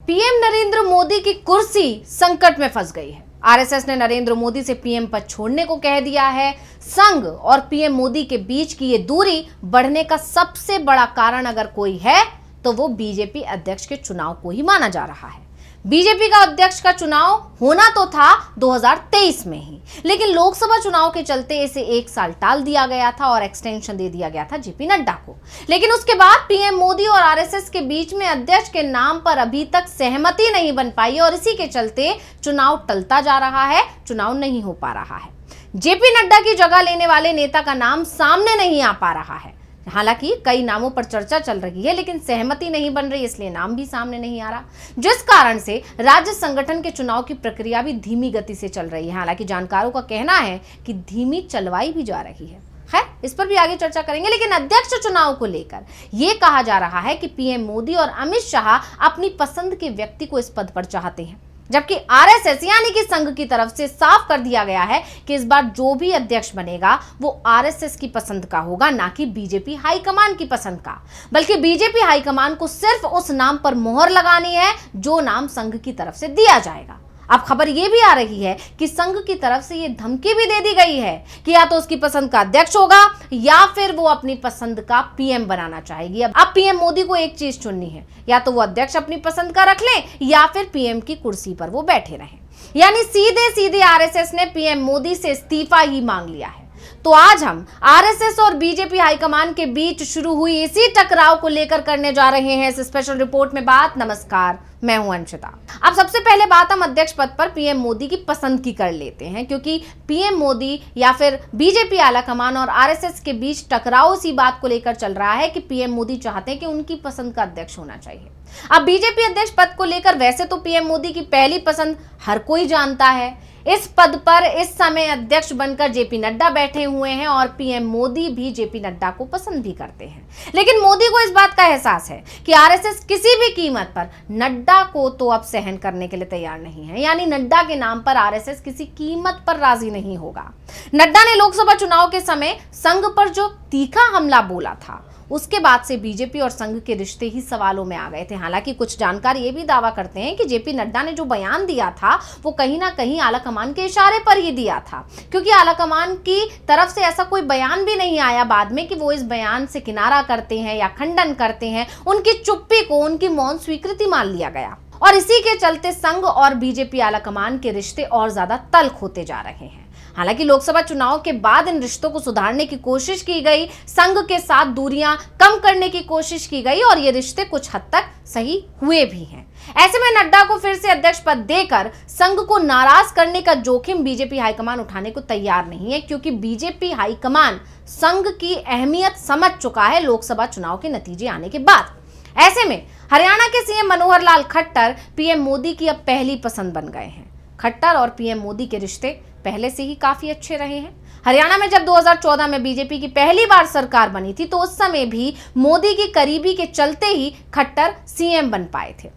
PM Narendra Modi की कुर्सी संकट में फंस गई है। आरएसएस ने नरेंद्र मोदी से पीएम पद छोड़ने को कह दिया है। संघ और पीएम मोदी के बीच की ये दूरी बढ़ने का सबसे बड़ा कारण अगर कोई है तो वो बीजेपी अध्यक्ष के चुनाव को ही माना जा रहा है। बीजेपी का अध्यक्ष का चुनाव होना तो था 2023 में ही, लेकिन लोकसभा चुनाव के चलते इसे 1 साल टाल दिया गया था और एक्सटेंशन दे दिया गया था जेपी नड्डा को। लेकिन उसके बाद पीएम मोदी और आरएसएस के बीच में अध्यक्ष के नाम पर अभी तक सहमति नहीं बन पाई और इसी के चलते चुनाव टलता जा रहा है, चुनाव नहीं हो पा रहा है। जेपी नड्डा की जगह लेने वाले नेता का नाम सामने नहीं आ पा रहा है। हालांकि कई नामों पर चर्चा चल रही है, लेकिन सहमति नहीं बन रही, इसलिए नाम भी सामने नहीं आ रहा, जिस कारण से राज्य संगठन के चुनाव की प्रक्रिया भी धीमी गति से चल रही है। हालांकि जानकारों का कहना है कि धीमी चलवाई भी जा रही है। खैर, इस पर भी आगे चर्चा करेंगे, लेकिन अध्यक्ष चुनाव को लेकर यह कहा जा रहा है कि पीएम मोदी और अमित शाह अपनी पसंद के व्यक्ति को इस पद पर चाहते हैं, जबकि आरएसएस यानी कि संघ की तरफ से साफ कर दिया गया है कि इस बार जो भी अध्यक्ष बनेगा वो आरएसएस की पसंद का होगा, ना कि बीजेपी हाईकमान की पसंद का। बल्कि बीजेपी हाईकमान को सिर्फ उस नाम पर मोहर लगानी है जो नाम संघ की तरफ से दिया जाएगा। अब खबर यह भी आ रही है कि संघ की तरफ से यह धमकी भी दे दी गई है कि या तो उसकी पसंद का अध्यक्ष होगा या फिर वो अपनी पसंद का पीएम बनाना चाहेगी। अब पीएम मोदी को एक चीज चुननी है, या तो वो अध्यक्ष अपनी पसंद का रख लें या फिर पीएम की कुर्सी पर वो बैठे रहें। यानी सीधे सीधे आरएसएस ने पीएम मोदी से इस्तीफा ही मांग लिया है। तो आज हम आरएसएस और बीजेपी हाईकमान के बीच शुरू हुई इसी टकराव को लेकर करने जा रहे हैं इस स्पेशल रिपोर्ट में बात। नमस्कार, मैं हूं अंशिता। अब सबसे पहले बात हम अध्यक्ष पद पर पीएम मोदी की पसंद की कर लेते हैं, क्योंकि पीएम मोदी या फिर बीजेपी आलाकमान और आरएसएस के बीच टकराव इसी बात को लेकर चल रहा है कि पीएम मोदी चाहते हैं कि उनकी पसंद का अध्यक्ष होना चाहिए। अब बीजेपी अध्यक्ष पद को लेकर वैसे तो पीएम मोदी की पहली पसंद हर कोई जानता है। इस पद पर इस समय अध्यक्ष बनकर जेपी नड्डा बैठे हुए हैं और पीएम मोदी भी जेपी नड्डा को पसंद भी करते हैं। लेकिन मोदी को इस बात का एहसास है कि आरएसएस किसी भी कीमत पर नड्डा को तो अब सहन करने के लिए तैयार नहीं है, यानी नड्डा के नाम पर आरएसएस किसी कीमत पर राजी नहीं होगा। नड्डा ने लोकसभा चुनाव के समय संघ पर जो तीखा हमला बोला था, उसके बाद से बीजेपी और संघ के रिश्ते ही सवालों में आ गए थे। हालांकि कुछ जानकार ये भी दावा करते हैं कि जेपी नड्डा ने जो बयान दिया था वो कहीं ना कहीं आलाकमान के इशारे पर ही दिया था, क्योंकि आलाकमान की तरफ से ऐसा कोई बयान भी नहीं आया बाद में कि वो इस बयान से किनारा करते हैं या खंडन करते हैं। उनकी चुप्पी को उनकी मौन स्वीकृति मान लिया गया और इसी के चलते संघ और बीजेपी आलाकमान के रिश्ते और ज्यादा तल्ख होते जा रहे हैं। हालांकि लोकसभा चुनाव के बाद इन रिश्तों को सुधारने की कोशिश की गई, संघ के साथ दूरियां कम करने की कोशिश की गई और ये रिश्ते कुछ हद तक सही हुए भी हैं। ऐसे में नड्डा को फिर से अध्यक्ष पद देकर संघ को नाराज करने का जोखिम बीजेपी हाईकमान उठाने को तैयार नहीं है, क्योंकि बीजेपी हाईकमान संघ की अहमियत समझ चुका है लोकसभा चुनाव के नतीजे आने के बाद। ऐसे में हरियाणा के सीएम मनोहर लाल खट्टर पीएम मोदी की अब पहली पसंद बन गए हैं। खट्टर और पीएम मोदी के रिश्ते पहले से ही काफी अच्छे रहे हैं। हरियाणा में जब 2014 में बीजेपी की पहली बार सरकार बनी थी तो उस समय भी मोदी की करीबी के चलते ही खट्टर सीएम बन पाए थे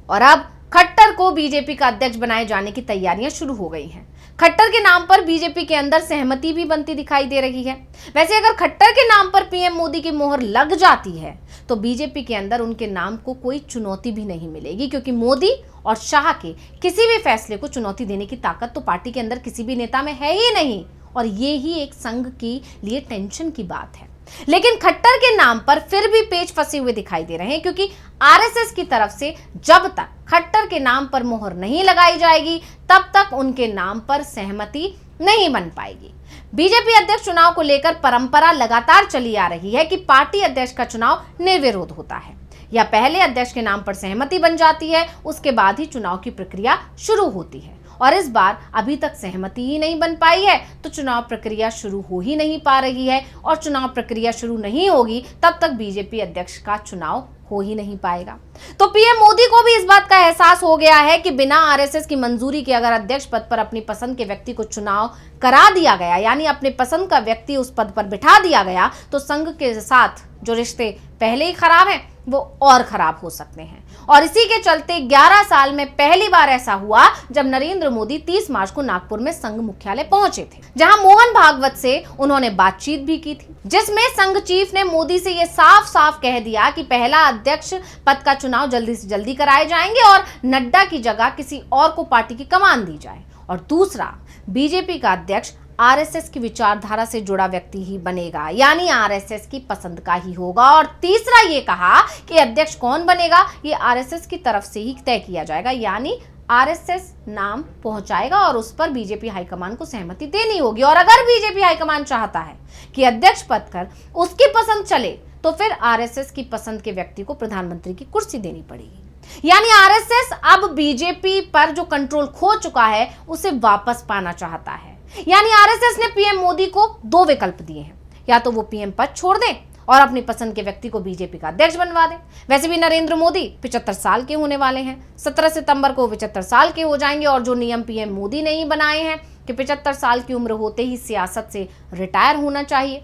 और अब खट्टर को बीजेपी का अध्यक्ष बनाए जाने की तैयारियां शुरू हो गई हैं। खट्टर के नाम पर बीजेपी के अंदर सहमति भी बनती दिखाई दे रही है। वैसे अगर खट्टर के नाम पर पीएम मोदी की मोहर लग जाती है तो बीजेपी के अंदर उनके नाम को कोई चुनौती भी नहीं मिलेगी, क्योंकि मोदी और शाह के किसी भी फैसले को चुनौती देने की ताकत तो पार्टी के अंदर किसी भी नेता में है ही नहीं और ये ही एक संघ के लिए टेंशन की बात है। लेकिन खट्टर के नाम पर फिर भी पेच फंसे हुए दिखाई दे रहे हैं, क्योंकि आरएसएस की तरफ से जब तक खट्टर के नाम पर मोहर नहीं लगाई जाएगी तब तक उनके नाम पर सहमति नहीं बन पाएगी। बीजेपी अध्यक्ष चुनाव को लेकर परंपरा लगातार चली आ रही है कि पार्टी अध्यक्ष का चुनाव निर्विरोध होता है या पहले अध्यक्ष के नाम पर सहमति बन जाती है, उसके बाद ही चुनाव की प्रक्रिया शुरू होती है। और इस बार अभी तक सहमति ही नहीं बन पाई है तो चुनाव प्रक्रिया शुरू हो ही नहीं पा रही है और चुनाव प्रक्रिया शुरू नहीं होगी तब तक बीजेपी अध्यक्ष का चुनाव हो ही नहीं पाएगा। तो पीएम मोदी को भी इस बात का एहसास हो गया है कि बिना आरएसएस की मंजूरी के अगर अध्यक्ष पद पर अपनी पसंद के व्यक्ति को चुनाव करा दिया गया, यानी अपने पसंद का व्यक्ति उस पद पर बिठा दिया गया, तो संघ के साथ जो रिश्ते पहले ही खराब हैं वो और खराब हो सकते हैं। और इसी के चलते 11 साल में पहली बार ऐसा हुआ जब नरेंद्र मोदी 30 मार्च को नागपुर में संघ मुख्यालय पहुंचे थे, जहां मोहन भागवत से उन्होंने बातचीत भी की थी, जिसमें संघ चीफ ने मोदी से यह साफ साफ कह दिया कि पहला अध्यक्ष पद का चुनाव जल्दी से जल्दी कराए जाएंगे और नड्डा की जगह किसी और को पार्टी की कमान दी जाए, और दूसरा बीजेपी का अध्यक्ष आरएसएस की विचारधारा से जुड़ा व्यक्ति ही बनेगा, यानी आरएसएस की पसंद का ही होगा। और तीसरा ये कहा कि अध्यक्ष कौन बनेगा ये आरएसएस की तरफ से ही तय किया जाएगा, यानी आरएसएस नाम पहुंचाएगा और उस पर बीजेपी हाईकमान को सहमति देनी होगी। और अगर बीजेपी हाईकमान चाहता है कि अध्यक्ष पद कर उसकी पसंद चले तो फिर आरएसएस की पसंद के व्यक्ति को प्रधानमंत्री की कुर्सी देनी पड़ेगी। यानी आरएसएस अब बीजेपी पर जो कंट्रोल खो चुका है उसे वापस पाना चाहता है। यानी आरएसएस ने पीएम मोदी को दो विकल्प दिए हैं, या तो वो पीएम पद छोड़ दें और अपनी पसंद के व्यक्ति को बीजेपी का अध्यक्ष बनवा दें। वैसे भी नरेंद्र मोदी 75 साल के होने वाले हैं, 17 सितंबर को 75 साल के हो जाएंगे, और जो नियम पीएम मोदी ने ही बनाए हैं कि 75 साल की उम्र होते ही सियासत से रिटायर होना चाहिए,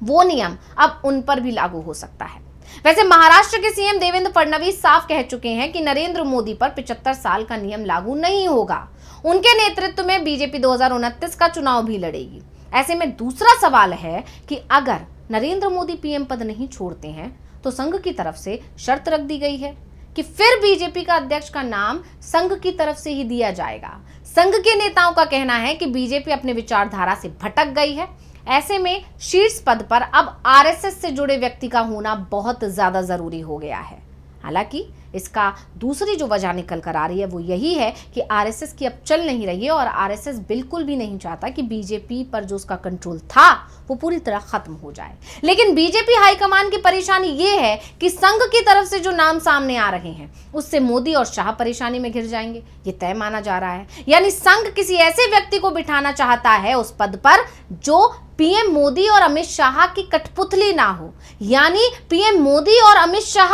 वो नियम अब उन पर भी लागू हो सकता है। वैसे महाराष्ट्र के सीएम देवेंद्र फडणवीस साफ कह चुके हैं कि नरेंद्र मोदी पर 75 साल का नियम लागू नहीं होगा। उनके नेतृत्व में बीजेपी 2029 का चुनाव भी लड़ेगी। ऐसे में दूसरा सवाल है कि अगर नरेंद्र मोदी पीएम पद नहीं छोड़ते हैं तो संघ की तरफ से शर्त रख दी गई है कि फिर बीजेपी का अध्यक्ष का नाम संघ की तरफ से ही दिया जाएगा। संघ के नेताओं का कहना है कि बीजेपी अपने विचारधारा से भटक गई है। ऐसे में शीर्ष पद पर अब आरएसएस से जुड़े व्यक्ति का होना बहुत ज्यादा जरूरी हो गया है। हालांकि इसका दूसरी जो वजह निकल कर आ रही है वो यही है कि आरएसएस की अब चल नहीं रही है और आरएसएस बिल्कुल भी नहीं चाहता कि बीजेपी पर जो उसका कंट्रोल था वो पूरी तरह खत्म हो जाए। लेकिन बीजेपी हाईकमान की परेशानी ये है कि संघ की तरफ से जो नाम सामने आ रहे हैं उससे मोदी और शाह परेशानी में घिर जाएंगे, ये तय माना जा रहा है। यानी संघ किसी ऐसे व्यक्ति को बिठाना चाहता है उस पद पर जो पीएम मोदी और अमित शाह की कठपुतली ना हो, यानी पीएम मोदी और अमित शाह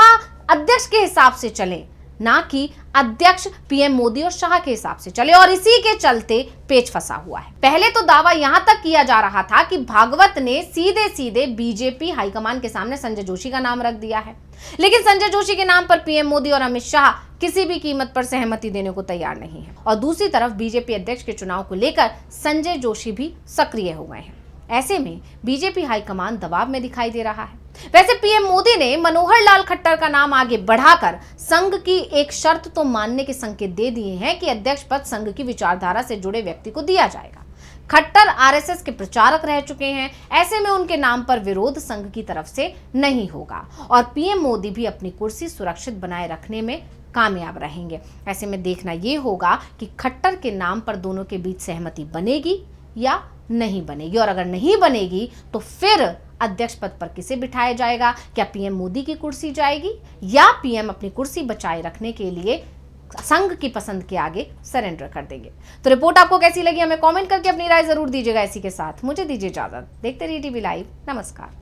अध्यक्ष के हिसाब से चले, ना कि अध्यक्ष पीएम मोदी और शाह के हिसाब से चले। और इसी के चलते पेच फंसा हुआ है। पहले तो दावा यहां तक किया जा रहा था कि भागवत ने सीधे सीधे बीजेपी हाईकमान के सामने संजय जोशी का नाम रख दिया है, लेकिन संजय जोशी के नाम पर पीएम मोदी और अमित शाह किसी भी कीमत पर सहमति देने को तैयार नहीं है। और दूसरी तरफ बीजेपी अध्यक्ष के चुनाव को लेकर संजय जोशी भी सक्रिय हो गए हैं। ऐसे में बीजेपी हाईकमान दबाव में दिखाई दे रहा है। वैसे पीएम मोदी ने मनोहर लाल खट्टर का नाम आगे बढ़ाकर संघ की एक शर्त तो मानने के संकेत दे दिए हैं कि अध्यक्ष पद संघ की विचारधारा से जुड़े व्यक्ति को दिया जाएगा। खट्टर आरएसएस के प्रचारक रह चुके हैं, ऐसे में उनके नाम पर विरोध संघ की तरफ से नहीं होगा और पीएम मोदी भी अपनी कुर्सी सुरक्षित बनाए रखने में कामयाब रहेंगे। ऐसे में देखना यह होगा कि खट्टर के नाम पर दोनों के बीच सहमति बनेगी या नहीं बनेगी, और अगर नहीं बनेगी तो फिर अध्यक्ष पद पर किसे बिठाया जाएगा? क्या पीएम मोदी की कुर्सी जाएगी या पीएम अपनी कुर्सी बचाए रखने के लिए संघ की पसंद के आगे सरेंडर कर देंगे? तो रिपोर्ट आपको कैसी लगी हमें कमेंट करके अपनी राय जरूर दीजिएगा। इसी के साथ मुझे दीजिए इजाजत। देखते रहिए टीवी लाइव। नमस्कार।